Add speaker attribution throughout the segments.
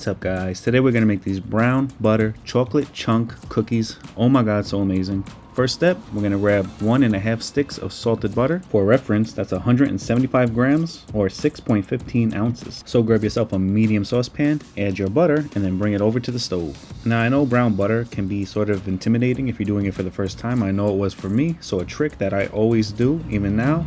Speaker 1: What's up guys, today we're going to make these brown butter chocolate chunk cookies. Oh my god, so amazing. First step, we're going to grab 1.5 sticks of salted butter. For reference, that's 175 grams or 6.15 ounces. So grab yourself a medium saucepan, add your butter, and then bring it over to the stove. Now I know brown butter can be sort of intimidating if you're doing it for the first time. I know it was for me, so a trick that I always do, even now,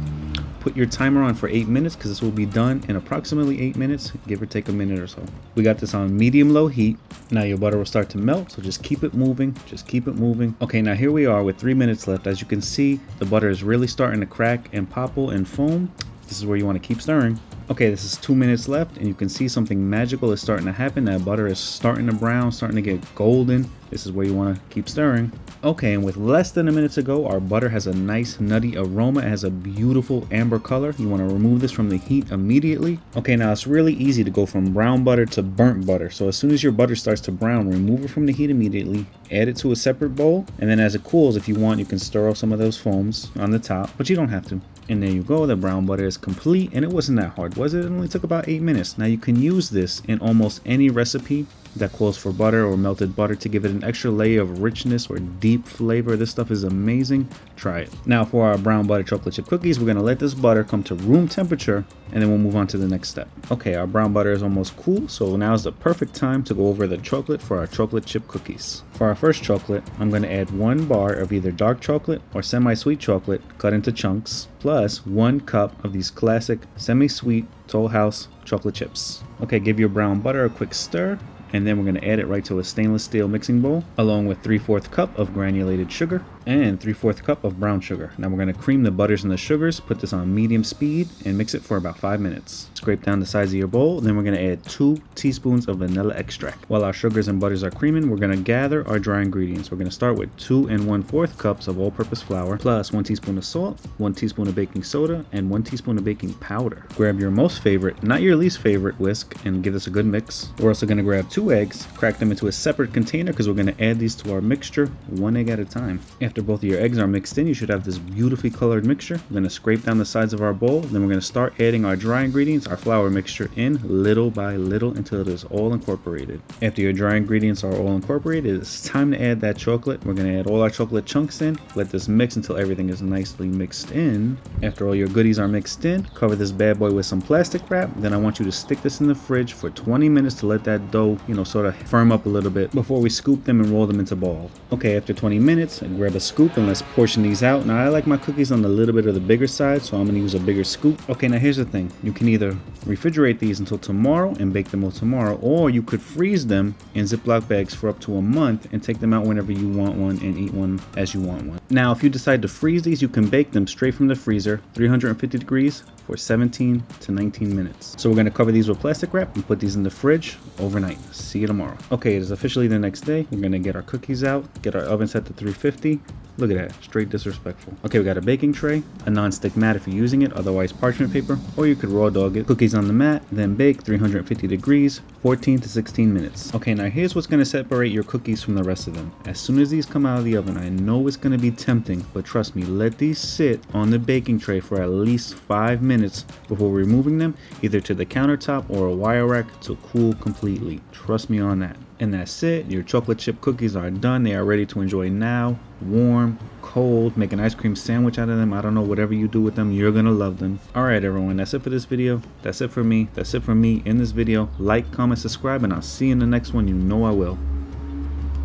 Speaker 1: put your timer on for 8 minutes because this will be done in approximately 8 minutes, give or take a minute or so. We got this on medium-low heat. Now your butter will start to melt, so just keep it moving, just keep it moving. Okay, now here we are with 3 minutes left. As you can see, the butter is really starting to crack and popple and foam. This is where you want to keep stirring. Okay, this is 2 minutes left, and you can see something magical is starting to happen. That butter is starting to brown, starting to get golden. This is where you want to keep stirring. Okay, and with less than a minute to go, our butter has a nice nutty aroma. It has a beautiful amber color. You want to remove this from the heat immediately. Okay, now it's really easy to go from brown butter to burnt butter. So as soon as your butter starts to brown, remove it from the heat immediately, add it to a separate bowl, and then as it cools, if you want, you can stir off some of those foams on the top, but you don't have to. And there you go, the brown butter is complete, and it wasn't that hard, was it? It only took about 8 minutes. Now you can use this in almost any recipe that calls for butter or melted butter to give it an extra layer of richness or deep flavor. This stuff is amazing. Try it. Now for our brown butter chocolate chip cookies, we're gonna let this butter come to room temperature, and then we'll move on to the next step. Okay, our brown butter is almost cool, so now is the perfect time to go over the chocolate for our chocolate chip cookies. For our first chocolate, I'm gonna add 1 bar of either dark chocolate or semi-sweet chocolate cut into chunks, plus 1 cup of these classic semi-sweet Toll House chocolate chips. Okay, give your brown butter a quick stir, and then we're going to add it right to a stainless steel mixing bowl along with 3/4 cup of granulated sugar and 3/4 cup of brown sugar. Now we're going to cream the butters and the sugars, put this on medium speed, and mix it for about 5 minutes. Scrape down the sides of your bowl, then we're going to add 2 teaspoons of vanilla extract. While our sugars and butters are creaming, we're going to gather our dry ingredients. We're going to start with 2 1/4 cups of all-purpose flour, plus 1 teaspoon of salt, 1 teaspoon of baking soda, and 1 teaspoon of baking powder. Grab your most favorite, not your least favorite whisk, and give this a good mix. We're also going to grab 2 eggs, crack them into a separate container because we're going to add these to our mixture 1 egg at a time. After both of your eggs are mixed in, you should have this beautifully colored mixture. We're going to scrape down the sides of our bowl, then we're going to start adding our dry ingredients, our flour mixture, in little by little until it is all incorporated. After your dry ingredients are all incorporated, it's time to add that chocolate. We're going to add all our chocolate chunks in, let this mix until everything is nicely mixed in. After all your goodies are mixed in, cover this bad boy with some plastic wrap. Then I want you to stick this in the fridge for 20 minutes to let that dough, sort of firm up a little bit before we scoop them and roll them into balls. Okay, after 20 minutes, grab a scoop and let's portion these out. Now I like my cookies on a little bit of the bigger side, so I'm going to use a bigger scoop. Okay, now here's the thing. You can either refrigerate these until tomorrow and bake them all tomorrow, or you could freeze them in Ziploc bags for up to a month and take them out whenever you want one and eat one as you want one. Now if you decide to freeze these, you can bake them straight from the freezer, 350 degrees for 17 to 19 minutes. So we're going to cover these with plastic wrap and put these in the fridge overnight. See you tomorrow. Okay, it is officially the next day. We're going to get our cookies out, get our oven set to 350. Look at that, straight disrespectful. Okay, we got a baking tray, a non-stick mat if you're using it, otherwise parchment paper, or you could raw dog it. Cookies on the mat, then bake 350 degrees, 14 to 16 minutes. Okay, now here's what's gonna separate your cookies from the rest of them. As soon as these come out of the oven, I know it's gonna be tempting, but trust me, let these sit on the baking tray for at least 5 minutes before removing them, either to the countertop or a wire rack to cool completely. Trust me on that. And that's it. Your chocolate chip cookies are done. They are ready to enjoy now. Warm, cold, make an ice cream sandwich out of them. I don't know, whatever you do with them, you're gonna love them. Alright everyone, that's it for this video. That's it for me. That's it for me in this video. Like, comment, subscribe, and I'll see you in the next one. You know I will.